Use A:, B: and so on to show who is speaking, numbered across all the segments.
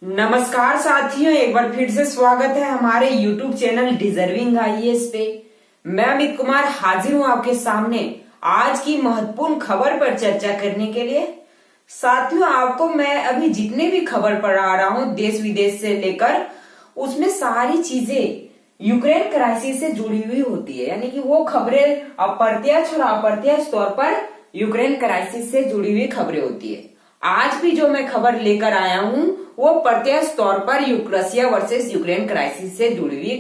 A: नमस्कार साथियों, एक बार फिर से स्वागत है हमारे YouTube चैनल डिजर्विंग आईएएस पे। मैं अमित कुमार हाजिर हूं आपके सामने आज की महत्वपूर्ण खबर पर चर्चा करने के लिए। साथियों, आपको मैं अभी जितने भी खबर पढ़ा रहा हूं देश विदेश से लेकर, उसमें सारी चीजें यूक्रेन क्राइसिस से जुड़ी हुई होती है। यानी कि वो खबरें अप्रत्यक्ष और अप्रत्यक्ष तौर पर यूक्रेन क्राइसिस से जुड़ी हुई खबरें होती है। आज भी जो मैं खबर लेकर आया हूं वो प्रत्यक्ष तौर पर रसिया वर्सेस यूक्रेन क्राइसिस से जुड़ी हुई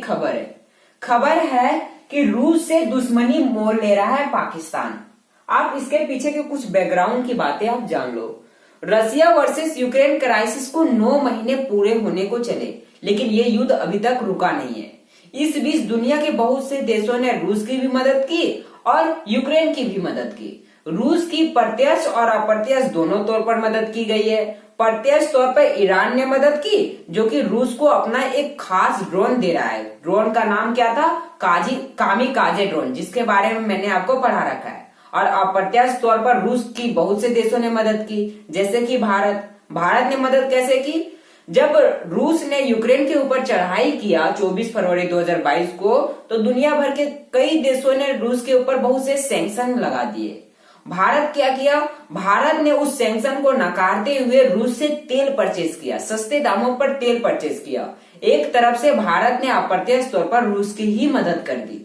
A: खबर है कि रूस से दुश्मनी मोल ले रहा है पाकिस्तान। आप इसके पीछे के कुछ बैकग्राउंड की बातें आप जान लो। रसिया वर्सेस यूक्रेन क्राइसिस को 9 महीने पूरे होने को चले, लेकिन ये युद्ध अभी तक रुका नहीं है। इस बीच दुनिया के बहुत से देशों ने रूस की भी मदद की और यूक्रेन की भी मदद की। रूस की प्रत्यक्ष और अप्रत्यक्ष दोनों तौर पर मदद की गई है। प्रत्यक्ष तौर पर ईरान ने मदद की, जो कि रूस को अपना एक खास ड्रोन दे रहा है। ड्रोन का नाम क्या था? कामिकाजे ड्रोन, जिसके बारे में मैंने आपको पढ़ा रखा है। और अप्रत्यक्ष तौर पर रूस की बहुत से देशों ने मदद की, जैसे कि भारत ने मदद कैसे की? जब रूस ने यूक्रेन के ऊपर चढ़ाई किया 24 फरवरी 2022 को, तो दुनिया भर के कई देशों ने रूस के ऊपर बहुत से सैंक्शन लगा दिए। भारत क्या किया? भारत ने उस सैंक्शन को नकारते हुए रूस से तेल परचेज किया, सस्ते दामों पर तेल परचेज किया। एक तरफ से भारत ने अप्रत्यक्ष तौर पर रूस की ही मदद कर दी।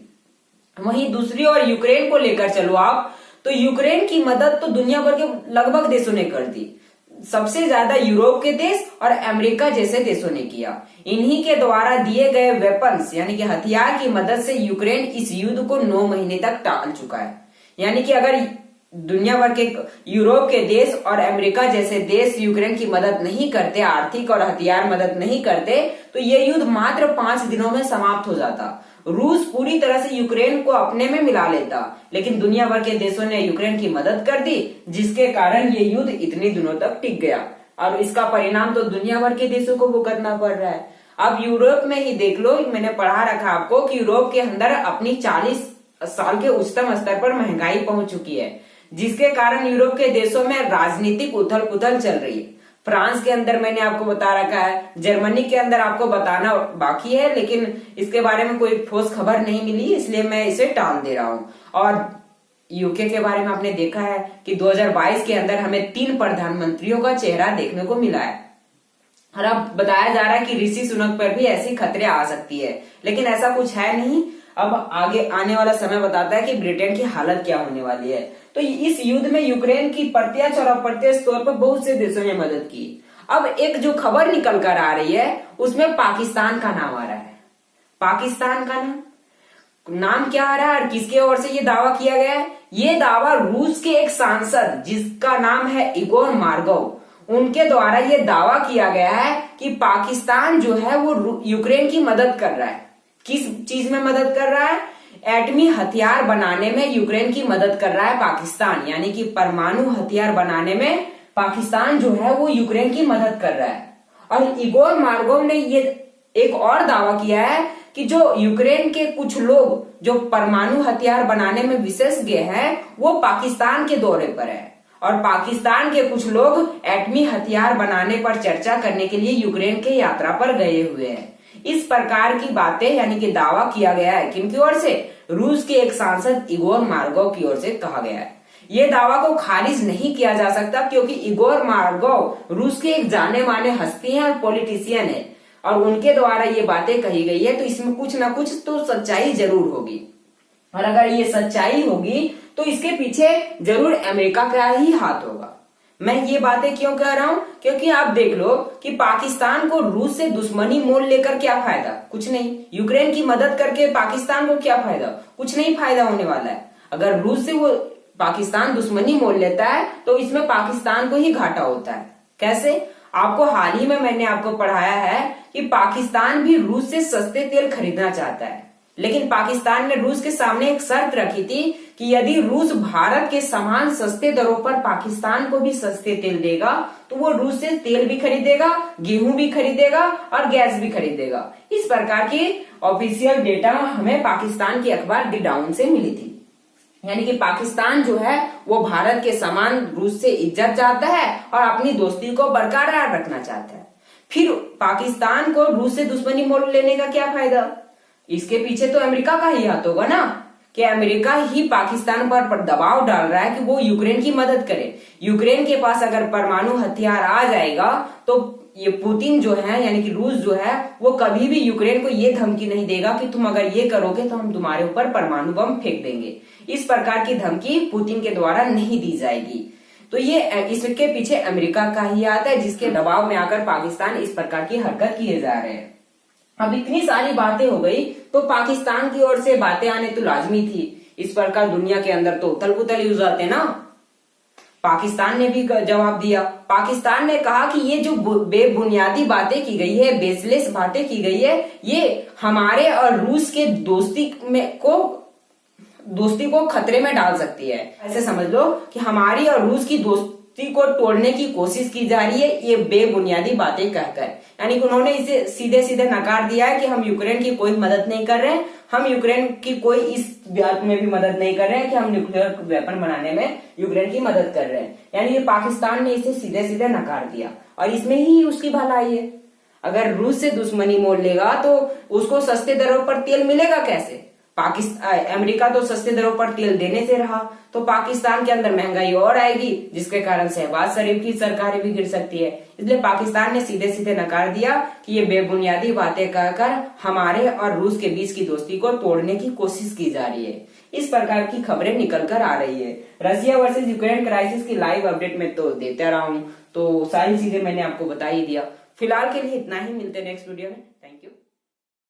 A: वहीं दूसरी ओर यूक्रेन को लेकर चलो आप, तो यूक्रेन की मदद तो दुनिया भर के लगभग देशों ने कर दी। सबसे ज्यादा यूरोप के देश और अमेरिका जैसे देशों ने किया। इन्हीं के द्वारा दिए गए वेपन्स यानी कि हथियार की मदद से यूक्रेन इस युद्ध को 9 महीने तक टाल चुका है। यानी कि अगर दुनिया भर के यूरोप के देश और अमेरिका जैसे देश यूक्रेन की मदद नहीं करते, आर्थिक और हथियार मदद नहीं करते, तो ये युद्ध मात्र 5 दिनों में समाप्त हो जाता। रूस पूरी तरह से यूक्रेन को अपने में मिला लेता, लेकिन दुनिया भर के देशों ने यूक्रेन की मदद कर दी, जिसके कारण ये युद्ध इतने दिनों तक टिक गया। और इसका परिणाम तो दुनिया भर के देशों को भुगतना पड़ रहा है। अब यूरोप में ही देख लो, मैंने पढ़ा रखा आपको कि यूरोप के अंदर अपनी 40 साल के उच्चतम स्तर पर महंगाई पहुंच चुकी है, जिसके कारण यूरोप के देशों में राजनीतिक उथल पुथल चल रही है। फ्रांस के अंदर मैंने आपको बता रखा है, जर्मनी के अंदर आपको बताना बाकी है, लेकिन इसके बारे में कोई ठोस खबर नहीं मिली, इसलिए मैं इसे टाल दे रहा हूं। और यूके के बारे में आपने देखा है कि 2022 के अंदर हमें 3 प्रधानमंत्रियों का चेहरा देखने को मिला है। और अब बताया जा रहा है कि ऋषि सुनक पर भी ऐसी खतरे आ सकती है, लेकिन ऐसा कुछ है नहीं। अब आगे आने वाला समय बताता है कि ब्रिटेन की हालत क्या होने वाली है। तो इस युद्ध में यूक्रेन की प्रत्यक्ष और अप्रत्यक्ष तौर पर बहुत से देशों ने मदद की। अब एक जो खबर निकल कर आ रही है उसमें पाकिस्तान का नाम आ रहा है। पाकिस्तान का नाम क्या आ रहा है और किसके ओर से ये दावा किया गया है? ये दावा रूस के एक सांसद जिसका नाम है इगोर मार्गोव, उनके द्वारा ये दावा किया गया है कि पाकिस्तान जो है वो यूक्रेन की मदद कर रहा है। किस चीज में मदद कर रहा है? एटमी हथियार बनाने में यूक्रेन की मदद कर रहा है पाकिस्तान। यानी कि परमाणु हथियार बनाने में पाकिस्तान जो है वो यूक्रेन की मदद कर रहा है। और इगोर मार्गोव ने ये एक और दावा किया है कि जो यूक्रेन के कुछ लोग जो परमाणु हथियार बनाने में विशेषज्ञ हैं, वो पाकिस्तान के दौरे पर है। और पाकिस्तान के कुछ लोग एटमी हथियार बनाने पर चर्चा करने के लिए यूक्रेन के यात्रा पर गए हुए हैं। इस प्रकार की बातें यानी कि दावा किया गया है किनकी ओर से? रूस के एक सांसद इगोर मार्गोव की ओर से कहा गया है। ये दावा को खारिज नहीं किया जा सकता, क्योंकि इगोर मार्गोव रूस के एक जाने माने हस्ती हैं और पॉलिटिशियन है, और उनके द्वारा ये बातें कही गई है, तो इसमें कुछ ना कुछ तो सच्चाई जरूर होगी। और अगर ये सच्चाई होगी तो इसके पीछे जरूर अमेरिका का ही हाथ होगा। मैं ये बातें क्यों कह रहा हूं? क्योंकि आप देख लो कि पाकिस्तान को रूस से दुश्मनी मोल लेकर क्या फायदा? कुछ नहीं। यूक्रेन की मदद करके पाकिस्तान को क्या फायदा? कुछ नहीं फायदा होने वाला है। अगर रूस से वो पाकिस्तान दुश्मनी मोल लेता है तो इसमें पाकिस्तान को ही घाटा होता है। कैसे? आपको हाल ही में मैंने आपको पढ़ाया है कि पाकिस्तान भी रूस से सस्ते तेल खरीदना चाहता है, लेकिन पाकिस्तान ने रूस के सामने एक शर्त रखी थी कि यदि रूस भारत के समान सस्ते दरों पर पाकिस्तान को भी सस्ते तेल देगा तो वो रूस से तेल भी खरीदेगा, गेहूं भी खरीदेगा और गैस भी खरीदेगा। इस प्रकार की ऑफिशियल डेटा हमें पाकिस्तान की अखबार द डाउन से मिली थी। यानी कि पाकिस्तान जो है वो भारत के समान रूस से इज्जत चाहता है और अपनी दोस्ती को बरकरार रखना चाहता है। फिर पाकिस्तान को रूस से दुश्मनी मोल लेने का क्या फायदा? इसके पीछे तो अमेरिका का ही हाथ होगा ना, कि अमेरिका ही पाकिस्तान पर दबाव डाल रहा है कि वो यूक्रेन की मदद करे। यूक्रेन के पास अगर परमाणु हथियार आ जाएगा तो ये पुतिन जो है यानी कि रूस जो है वो कभी भी यूक्रेन को ये धमकी नहीं देगा कि तुम अगर ये करोगे तो हम तुम्हारे ऊपर परमाणु बम फेंक देंगे। इस प्रकार की धमकी पुतिन के द्वारा नहीं दी जाएगी। तो ये इसके पीछे अमेरिका का ही हाथ है, जिसके दबाव में आकर पाकिस्तान इस प्रकार की हरकत किए जा रहे हैं। अब इतनी सारी बातें हो गई तो पाकिस्तान की ओर से बातें आने तो लाजमी थी। इस प्रकार दुनिया के अंदर तो उथल पुथल ही हो जाते ना। पाकिस्तान ने भी जवाब दिया। पाकिस्तान ने कहा कि ये जो बेबुनियादी बातें की गई है, बेसलेस बातें की गई है, ये हमारे और रूस के दोस्ती को खतरे में डाल सकती है। ऐसे समझ लो कि हमारी और रूस की दोस्ती को तोड़ने की कोशिश की जा रही है ये बेबुनियादी बातें कहकर। यानी कि उन्होंने इसे सीधे सीधे नकार दिया है कि हम यूक्रेन की कोई मदद नहीं कर रहे हैं, हम यूक्रेन की कोई इस बात में भी मदद नहीं कर रहे हैं कि हम न्यूक्लियर वेपन बनाने में यूक्रेन की मदद कर रहे हैं। यानी कि पाकिस्तान ने इसे सीधे सीधे नकार दिया और इसमें ही उसकी भलाई है। अगर रूस से दुश्मनी मोल लेगा तो उसको सस्ते दरों पर तेल मिलेगा कैसे? अमेरिका तो सस्ते दरों पर तेल देने से रहा, तो पाकिस्तान के अंदर महंगाई और आएगी, जिसके कारण शहबाज शरीफ की सरकारें भी गिर सकती है। इसलिए पाकिस्तान ने सीधे सीधे नकार दिया कि ये बेबुनियादी बातें कहकर हमारे और रूस के बीच की दोस्ती को तोड़ने की कोशिश की जा रही है। इस प्रकार की खबरें निकल कर आ रही है। रशिया वर्सेज यूक्रेन क्राइसिस की लाइव अपडेट में तो देता रहा हूं, तो सारी चीजें मैंने आपको बता ही दिया। फिलहाल के लिए इतना ही, मिलते हैं नेक्स्ट वीडियो में।